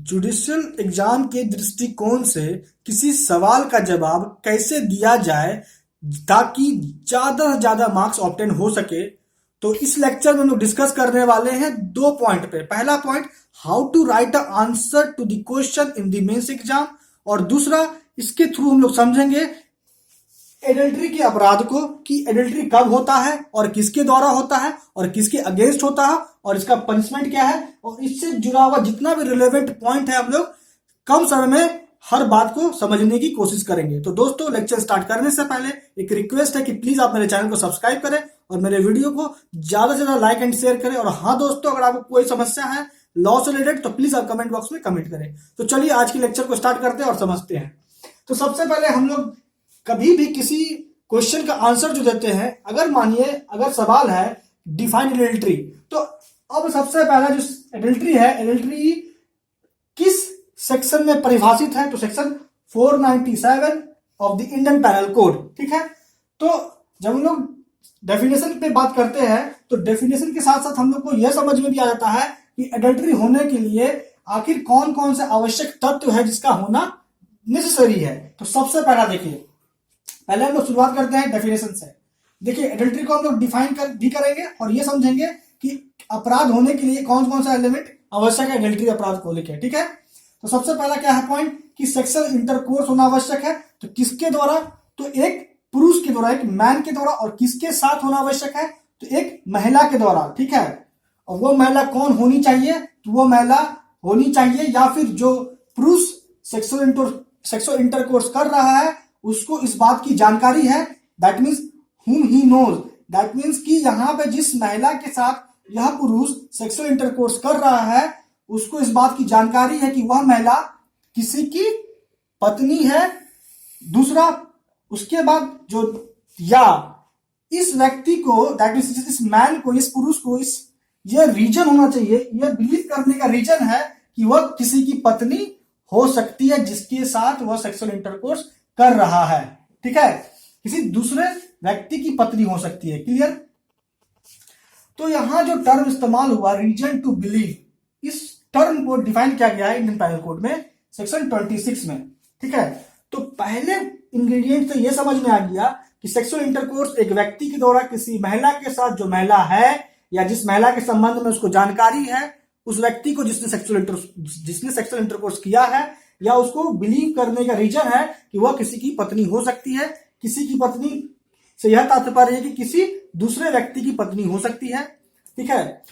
Judicial exam के दृष्टिकोण से किसी सवाल का जवाब कैसे दिया जाए ताकि ज्यादा से ज्यादा मार्क्स ऑब्टेन हो सके। तो इस लेक्चर में हम लोग डिस्कस करने वाले हैं दो पॉइंट पे। पहला point, how to write a answer to the question in the mains exam, और दूसरा इसके थ्रू हम लोग समझेंगे एडल्ट्री के अपराध को कि एडल्ट्री कब होता है और किसके द्वारा होता है और किसके अगेंस्ट होता है और इसका पनिशमेंट क्या है, और इससे जुड़ा हुआ जितना भी रिलेवेंट पॉइंट है हम लोग कम समय में हर बात को समझने की कोशिश करेंगे। तो दोस्तों, लेक्चर स्टार्ट करने से पहले एक रिक्वेस्ट है कि प्लीज आप मेरे चैनल को सब्सक्राइब करें और मेरे वीडियो को ज्यादा से ज्यादा लाइक एंड शेयर करें। और हाँ दोस्तों, अगर आपको कोई समस्या है लॉ से रिलेटेड तो प्लीज आप कमेंट बॉक्स में कमेंट करें। तो चलिए आज की लेक्चर को स्टार्ट करते हैं और समझते हैं। तो सबसे पहले हम लोग कभी भी किसी क्वेश्चन का आंसर जो देते हैं, अगर मानिए अगर सवाल है डिफाइन एडल्ट्री, तो अब सबसे पहला जो एडल्ट्री है, एडल्ट्री किस सेक्शन में परिभाषित है, तो section 497 of the Indian panel code. ठीक है, तो जब हम लोग डेफिनेशन पे बात करते हैं तो डेफिनेशन के साथ साथ हम लोग को यह समझ में भी आ जाता है कि एडल्ट्री होने के लिए आखिर कौन कौन से आवश्यक तत्व है जिसका होना नेसेसरी है। तो सबसे पहला देखिए, पहले हम लोग शुरुआत करते हैं डेफिनेशन से। देखिए, एडल्ट्री को हम लोग डिफाइन भी करेंगे और ये समझेंगे कि अपराध होने के लिए कौन कौन सा एलिमेंट आवश्यक है एडल्ट्री अपराध को लेकर। ठीक है, तो सबसे पहला क्या है पॉइंट कि सेक्सुअल इंटरकोर्स होना आवश्यक है। तो किसके द्वारा, तो एक पुरुष के द्वारा, एक मैन के द्वारा, और किसके साथ होना आवश्यक है, तो एक महिला के द्वारा। ठीक है, और वो महिला कौन होनी चाहिए, तो वो महिला होनी चाहिए या फिर जो पुरुष सेक्सुअल इंटरकोर्स कर रहा है उसको इस बात की जानकारी है, that means whom he knows, that means कि यहाँ पे जिस महिला के साथ यह पुरुष सेक्सुअल इंटरकोर्स कर रहा है उसको इस बात की जानकारी है कि वह महिला किसी की पत्नी है। दूसरा, उसके बाद जो या इस व्यक्ति को, दैट मीन्स इस मैन को, इस पुरुष को इस यह रीजन होना चाहिए, यह बिलीव करने का रीजन है कि वह किसी की पत्नी हो सकती है जिसके साथ वह सेक्सुअल इंटरकोर्स कर रहा है। ठीक है, किसी दूसरे व्यक्ति की पत्नी हो सकती है। क्लियर। तो यहां जो टर्म इस्तेमाल हुआ रीजन टू बिलीव, इस टर्म को डिफाइन किया गया है इंडियन पैनल कोड में सेक्शन 26 में। ठीक है, तो पहले इंग्रेडिएंट से यह समझ में आ गया कि सेक्सुअल इंटरकोर्स एक व्यक्ति के द्वारा किसी महिला के साथ, जो महिला है या जिस महिला के संबंध में उसको जानकारी है, उस व्यक्ति को जिसने सेक्सुअल इंटरकोर्स किया है, या उसको बिलीव करने का रीजन है कि वह किसी की पत्नी हो सकती है। किसी की पत्नी से यह तात्पर्य है कि किसी दूसरे व्यक्ति की पत्नी हो सकती है। ठीक है,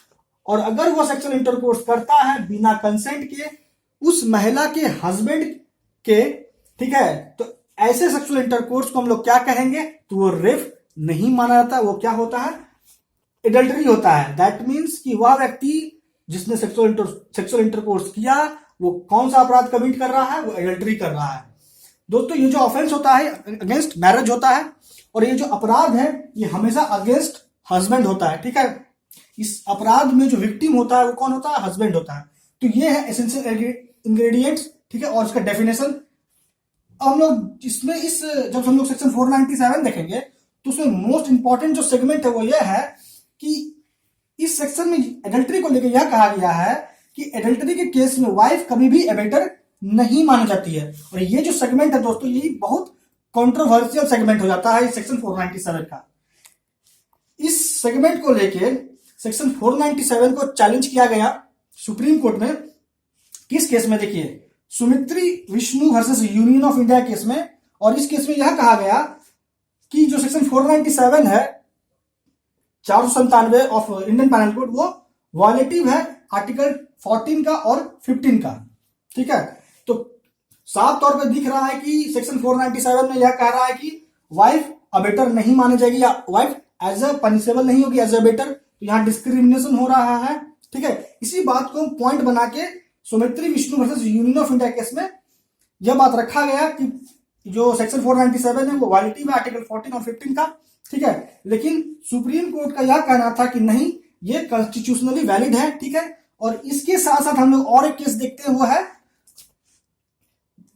और अगर वह सेक्सुअल इंटरकोर्स करता है बिना कंसेंट के उस महिला के हस्बैंड के, ठीक है, तो ऐसे सेक्सुअल इंटरकोर्स को हम लोग क्या कहेंगे, तो वो रेप नहीं माना जाता, वो क्या होता है, एडल्टरी होता है। दैट मीन्स कि वह व्यक्ति जिसने सेक्सुअल इंटरकोर्स किया वो कौन सा अपराध कमिट कर रहा है, वो एडल्टरी कर रहा है। दोस्तों, ये जो ऑफेंस होता है अगेंस्ट मैरिज होता है, और ये जो अपराध है ये हमेशा अगेंस्ट हस्बैंड होता है। ठीक है, इस अपराध में जो विक्टिम होता है वो कौन होता है, हस्बैंड होता है। तो ये है एसेंशियल इंग्रेडिएंट्स। ठीक है, और इसका डेफिनेशन हम लोग इसमें जब हम लोग सेक्शन 497 देखेंगे तो उसमें मोस्ट इंपॉर्टेंट जो सेगमेंट है वो यह है कि इस सेक्शन में एडल्टरी को लेकर यह कहा गया है कि एडल्टरी के केस में वाइफ कभी भी एबेटर नहीं मानी जाती है। और ये जो सेगमेंट है दोस्तों, ये बहुत कंट्रोवर्शियल सेगमेंट हो जाता है इस सेक्शन 497 का। इस सेगमेंट को लेकर सेक्शन 497 को चैलेंज किया गया सुप्रीम कोर्ट में। किस केस में, देखिए, Sumitri Vishnu versus Union of India case में। और इस केस में यह कहा गया कि जो सेक्शन 497 है 497 ऑफ इंडियन पैनल कोड, वो वॉयलेटिव है आर्टिकल 14 का और 15 का। ठीक है, तो साफ तौर पर दिख रहा है कि सेक्शन 497 में यह कह रहा है कि वाइफ अबेटर नहीं मानी जाएगी या वाइफ एज अ पनिशेबल नहीं होगी एज अ बेटर। तो यहां डिस्क्रिमिनेशन हो रहा है। ठीक है, इसी बात को पॉइंट बना के Sumitri Vishnu versus Union of India case में यह बात रखा गया कि जो सेक्शन 497 है वो वॉयलेटिव है आर्टिकल 14 और 15 का। ठीक है, लेकिन सुप्रीम कोर्ट का यह कहना था कि नहीं, ये कॉन्स्टिट्यूशनली वैलिड है। ठीक है, और इसके साथ साथ हम लोग और एक केस देखते हैं, वो है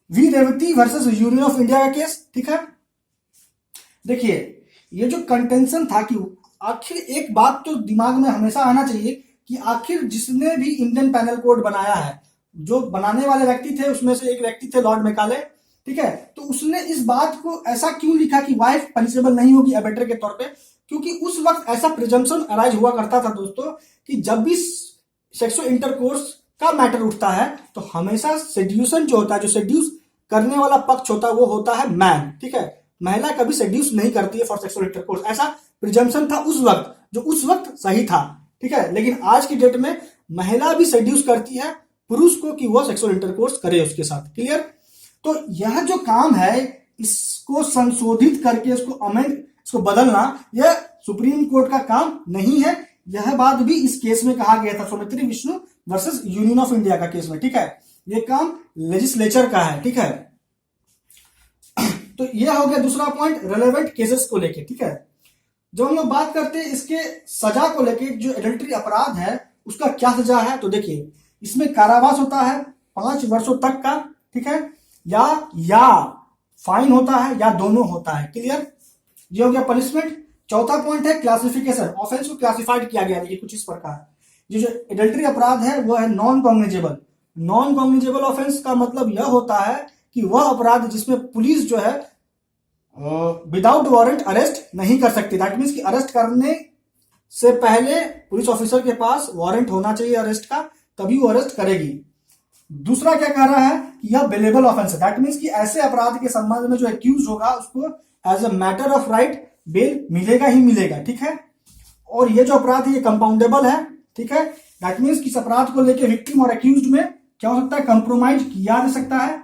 V Revathi versus Union of India का केस। ठीक है, देखिए, ये जो कंटेंशन था कि आखिर एक बात तो दिमाग में हमेशा आना चाहिए कि आखिर जिसने भी इंडियन पैनल कोड बनाया है जो बनाने वाले व्यक्ति थे उसमें से एक व्यक्ति थे लॉर्ड मैकाले, ठीक है। तो उसने इस बात को ऐसा क्यों लिखा कि वाइफ पनिशेबल नहीं होगी अबेटर के तौर पे, क्योंकि उस वक्त ऐसा प्रिजम्पशन अराइज हुआ करता था दोस्तों कि जब भी सेक्सुअल इंटरकोर्स का मैटर उठता है तो हमेशा सेड्यूसन जो होता है, जो सेड्यूस करने वाला पक्ष होता है वो होता है मैन, ठीक है। महिला कभी सेड्यूस नहीं करती है फॉर सेक्सुअल इंटरकोर्स, ऐसा प्रिजम्पशन था उस वक्त, जो उस वक्त सही था, ठीक है। लेकिन आज की डेट में महिला भी सेड्यूस करती है पुरुष को कि वह सेक्सुअल इंटरकोर्स करे उसके साथ, क्लियर। तो यह जो काम है इसको संशोधित करके इसको अमेंड, इसको बदलना, यह सुप्रीम कोर्ट का काम नहीं है। यह बात भी इस केस में कहा गया था, Saumitri Vishnu versus Union of India का केस में, ठीक है। यह काम लेजिस्लेचर का है, ठीक है। तो यह हो गया दूसरा पॉइंट रेलेवेंट केसेस को लेके, ठीक है। जब हम लोग बात करते हैं इसके सजा को लेके, जो एडल्ट्री अपराध है उसका क्या सजा है, तो देखिए इसमें कारावास होता है 5 वर्षों तक का, ठीक है, या फाइन होता है या दोनों होता है, क्लियर। ये हो गया पनिशमेंट। चौथा पॉइंट है क्लासिफिकेशन, ऑफेंस को क्लासिफाइड किया गया, देखिए कुछ इस प्रकार। ये जो एडल्ट्री अपराध है वो है non cognizable. Non cognizable offence का मतलब यह होता है कि वह अपराध जिसमें पुलिस जो है विदाउट वारंट अरेस्ट नहीं कर सकती। दैट मीन्स कि अरेस्ट करने से पहले पुलिस ऑफिसर के पास वारंट होना चाहिए अरेस्ट का, तभी वो अरेस्ट करेगी। दूसरा क्या कह रहा है कि यह बेलेबल ऑफेंस है। दैट मीन्स कि ऐसे अपराध के संबंध में जो एक्यूज होगा उसको as a matter of right bail मिलेगा ही मिलेगा, ठीक है। और ये जो अपराध है ये कंपाउंडेबल है, ठीक है। दैट मीन्स कि इस अपराध को लेकर विक्टिम और एक्यूज में क्या हो सकता है, कंप्रोमाइज किया जा सकता है,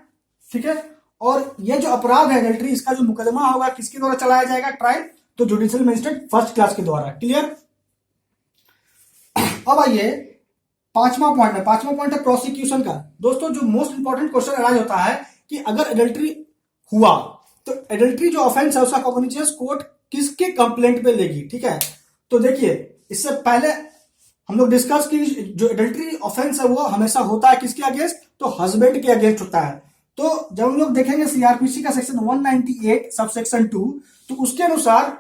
ठीक है। और ये जो अपराध है एडल्ट्री, इसका जो मुकदमा होगा किसके द्वारा चलाया जाएगा, ट्रायल, तो जुडिशियल मजिस्ट्रेट फर्स्ट क्लास के द्वारा, क्लियर। अब आइए पांचवा पॉइंट है प्रोसिक्यूशन का। दोस्तों जो मोस्ट इंपॉर्टेंट क्वेश्चन अराइज होता है कि अगर एडल्ट्री हुआ तो एडल्ट्री जो ऑफेंस है उसका कॉग्निजेंस कोर्ट किसके कंप्लेंट पे लेगी, ठीक है। तो देखिए इससे पहले हम लोग डिस्कस की जो एडल्ट्री ऑफेंस है वो हमेशा होता है किसके अगेंस्ट, तो हस्बैंड के अगेंस्ट होता है। तो जब हम लोग देखेंगे सीआरपीसी का सेक्शन 198 सबसेक्शन 2, तो उसके अनुसार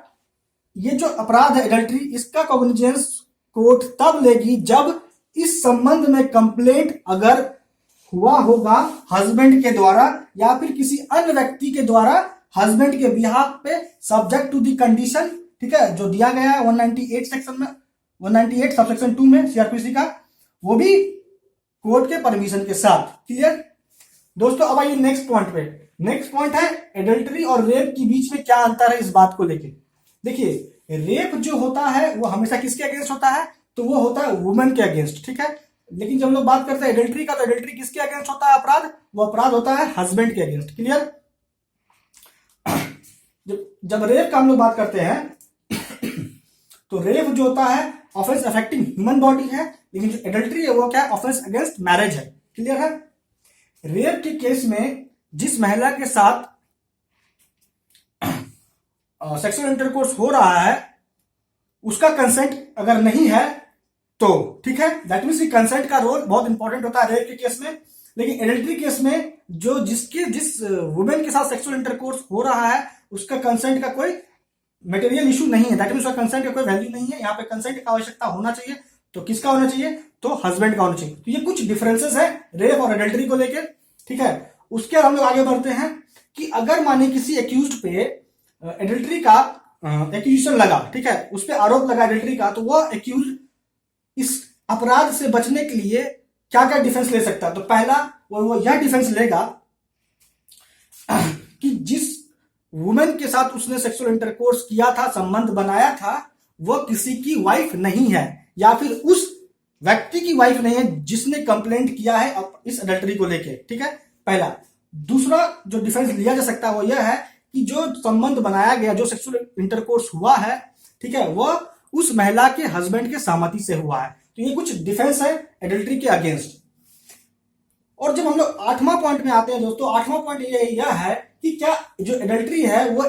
ये जो अपराध है एडल्ट्री, इसका कॉग्निजेंस कोर्ट तब लेगी जब इस संबंध में कंप्लेंट अगर हुआ होगा हस्बैंड के द्वारा या फिर किसी अन्य व्यक्ति के द्वारा हस्बैंड के बिहाफ पे, सब्जेक्ट टू दी कंडीशन, ठीक है, जो दिया गया है 198 सेक्शन में, 198 सबसेक्शन 2 में सीआरपीसी का, वो भी कोर्ट के परमिशन के साथ, क्लियर। दोस्तों अब आइए नेक्स्ट पॉइंट पे। नेक्स्ट पॉइंट है एडल्ट्री और रेप के बीच में क्या अंतर है इस बात को लेके। देखिए रेप जो होता है वो हमेशा किसके अगेंस्ट होता है, तो वो होता है वुमेन के अगेंस्ट, ठीक है। लेकिन जब हम लोग बात करते हैं एडल्ट्री का, तो एडल्ट्री किसके अगेंस्ट होता है अपराध, वो अपराध होता है हस्बैंड के अगेंस्ट, क्लियर। जब रेप का हम लोग बात करते हैं तो रेप जो होता है ऑफेंस अफेक्टिंग ह्यूमन बॉडी है, लेकिन जो एडल्ट्री है वो क्या है, ऑफेंस अगेंस्ट मैरिज है, क्लियर है। रेप के केस में जिस महिला के साथ सेक्सुअल इंटरकोर्स हो रहा है उसका कंसेंट अगर नहीं है तो ठीक है, दैट मीन्स कंसेंट का रोल बहुत इंपॉर्टेंट होता है रेप के केस में। लेकिन एडल्ट्री केस में जो जिस वुमेन के साथ सेक्सुअल इंटरकोर्स हो रहा है उसका कंसेंट का कोई मटेरियल इशू नहीं है, दैट मीन्स उसका कंसेंट का कोई वैल्यू नहीं है। यहाँ पे कंसेंट का आवश्यकता होना चाहिए, तो किसका होना चाहिए, तो हस्बैंड का होना चाहिए। तो ये कुछ डिफरेंसेस है रेप और एडल्ट्री को लेकर, ठीक है। उसके बाद हम लोग आगे बढ़ते हैं कि अगर माने किसी एक्यूज्ड पे एडल्ट्री का एक्यूजेशन लगा, ठीक है, उस पर आरोप लगा एडल्ट्री का, तो वह एक्यूज इस अपराध से बचने के लिए क्या क्या डिफेंस ले सकता है। तो पहला वो यह डिफेंस लेगा कि जिस वुमेन के साथ उसने सेक्सुअल इंटरकोर्स किया था, संबंध बनाया था, वह किसी की वाइफ नहीं है या फिर उस व्यक्ति की वाइफ नहीं है जिसने कंप्लेंट किया है इस एडल्ट्री को लेके, ठीक है, पहला। दूसरा जो डिफेंस लिया जा सकता है वो यह है कि जो संबंध बनाया गया, जो सेक्सुअल इंटरकोर्स हुआ है, ठीक है, वह उस महिला के हस्बैंड के सहमति से हुआ है। तो ये कुछ डिफेंस है एडल्ट्री के अगेंस्ट। और जब हम लोग 8वां पॉइंट में आते हैं दोस्तों, 8वां पॉइंट यह है कि क्या जो एडल्ट्री है वो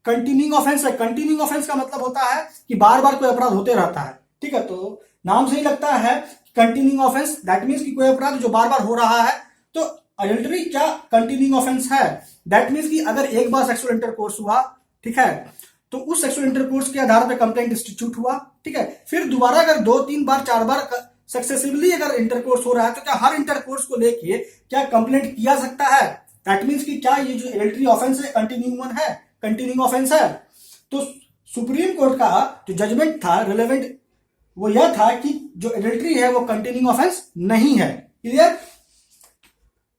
कंटिन्यूइंग ऑफेंस है। कंटिन्यूइंग ऑफेंस का मतलब होता है कि बार बार कोई अपराध होते रहता है, ठीक है। तो नाम से ही लगता है कंटिन्यूइंग ऑफेंस, दैट मीन्स कि कोई अपराध जो बार बार हो रहा है। तो एडल्ट्री क्या कंटिन्यूइंग ऑफेंस है, दैट मीन्स कि अगर एक बार सेक्सुअल इंटरकोर्स हुआ, ठीक है, तो उस सेक्सुअल इंटरकोर्स के आधार पर कंप्लेंट इंस्टीट्यूट हुआ, ठीक है, फिर दोबारा अगर 2, 3 बार 4 बार सक्सेसिवली अगर इंटरकोर्स हो रहा है तो क्या हर इंटरकोर्स को लेके क्या कंप्लेंट किया सकता है? दैट मीन्स कि क्या ये जो एडल्ट्री ऑफेंस है कंटिन्यूइंग ऑफेंस है? तो सुप्रीम कोर्ट का जो जजमेंट था रिलेवेंट वो यह था कि जो एडल्ट्री है वो कंटिन्यूइंग ऑफेंस नहीं है। क्लियर?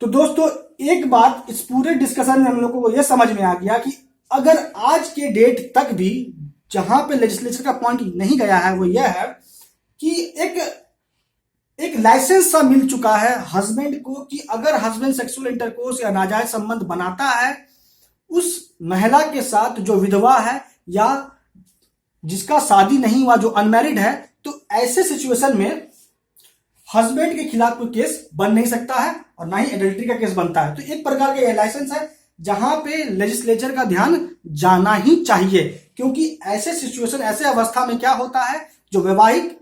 तो दोस्तों एक बात इस पूरे डिस्कशन में हम लोग को यह समझ में आ गया कि अगर आज के डेट तक भी जहां पे लेजिस्लेचर का पॉइंट नहीं गया है वो यह है कि एक लाइसेंस सा मिल चुका है हस्बैंड को कि अगर हस्बैंड सेक्सुअल इंटरकोर्स या नाजायज संबंध बनाता है उस महिला के साथ जो विधवा है या जिसका शादी नहीं हुआ, जो अनमैरिड है, तो ऐसे सिचुएशन में हस्बैंड के खिलाफ कोई केस बन नहीं सकता है और ना ही एडल्ट्री का केस बनता है। तो एक प्रकार का यह लाइसेंस है जहां पे लेजिस्लेचर का ध्यान जाना ही चाहिए, क्योंकि ऐसे सिचुएशन, ऐसे अवस्था में क्या होता है, जो वैवाहिक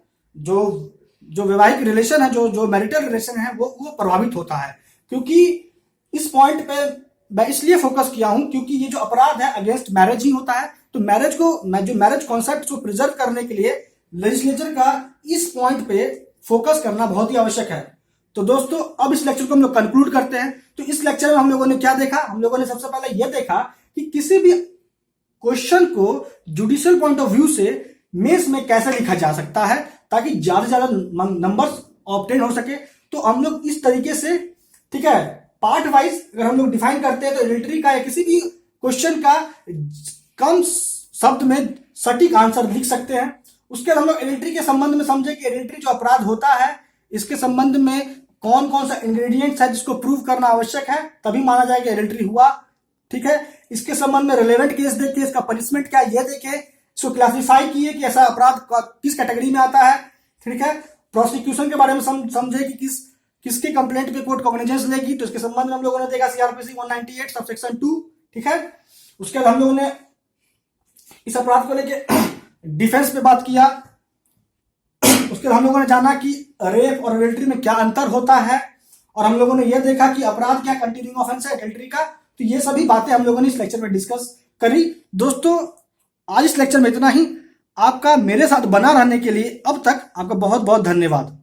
रिलेशन है, जो मैरिटल रिलेशन है वो प्रभावित होता है। क्योंकि इस पॉइंट पे मैं इसलिए फोकस किया हूं क्योंकि ये जो अपराध है अगेंस्ट मैरिज ही होता है। तो मैरिज कॉन्सेप्ट को प्रिजर्व करने के लिए लेजिस्लेचर का इस पॉइंट पे फोकस करना बहुत ही आवश्यक है। तो दोस्तों अब इस लेक्चर को हम लोग कंक्लूड करते हैं। तो इस लेक्चर में हम लोगों ने क्या देखा? हम लोगों ने सबसे पहले यह देखा कि किसी भी क्वेश्चन को जुडिशियल पॉइंट ऑफ व्यू से मेंस में कैसे लिखा जा सकता है ताकि ज्यादा से ज्यादा नंबर्स ऑब्टेन हो सके। तो हम लोग इस तरीके से, ठीक है, पार्ट वाइज अगर हम लोग डिफाइन करते हैं तो एडल्ट्री का या किसी भी क्वेश्चन का कम शब्द में सटीक आंसर लिख सकते हैं। उसके बाद हम लोग एडल्ट्री के संबंध में समझे कि एडल्ट्री जो अपराध होता है इसके संबंध में कौन कौन सा इंग्रेडिएंट्स है जिसको प्रूव करना आवश्यक है तभी माना जाए कि एडल्ट्री हुआ। ठीक है, इसके संबंध में रिलेवेंट केस देखे, इसका पनिशमेंट क्या ये देखे, इसको क्लासिफाई किए कि ऐसा अपराध किस कैटेगरी में आता है। ठीक है, प्रोसिक्यूशन के बारे में समझे कि किसके कंप्लेंट पे कोर्ट कॉग्निजेंस लेगी, तो इसके संबंध में हम लोगों ने देखा सीआरपीसी 198 सबसेक्शन 2। ठीक है, उसके बाद हम लोगों ने इस अपराध को लेके डिफेंस पे बात किया। उसके बाद हम लोगों ने जाना कि रेप और एडल्ट्री में क्या अंतर होता है और हम लोगों ने यह देखा कि अपराध क्या कंटिन्यूइंग ऑफेंस है एडल्ट्री का। तो ये सभी बातें हम लोगों ने इस लेक्चर में डिस्कस करी। दोस्तों आज इस लेक्चर में इतना ही। आपका मेरे साथ बना रहने के लिए अब तक आपका बहुत बहुत धन्यवाद।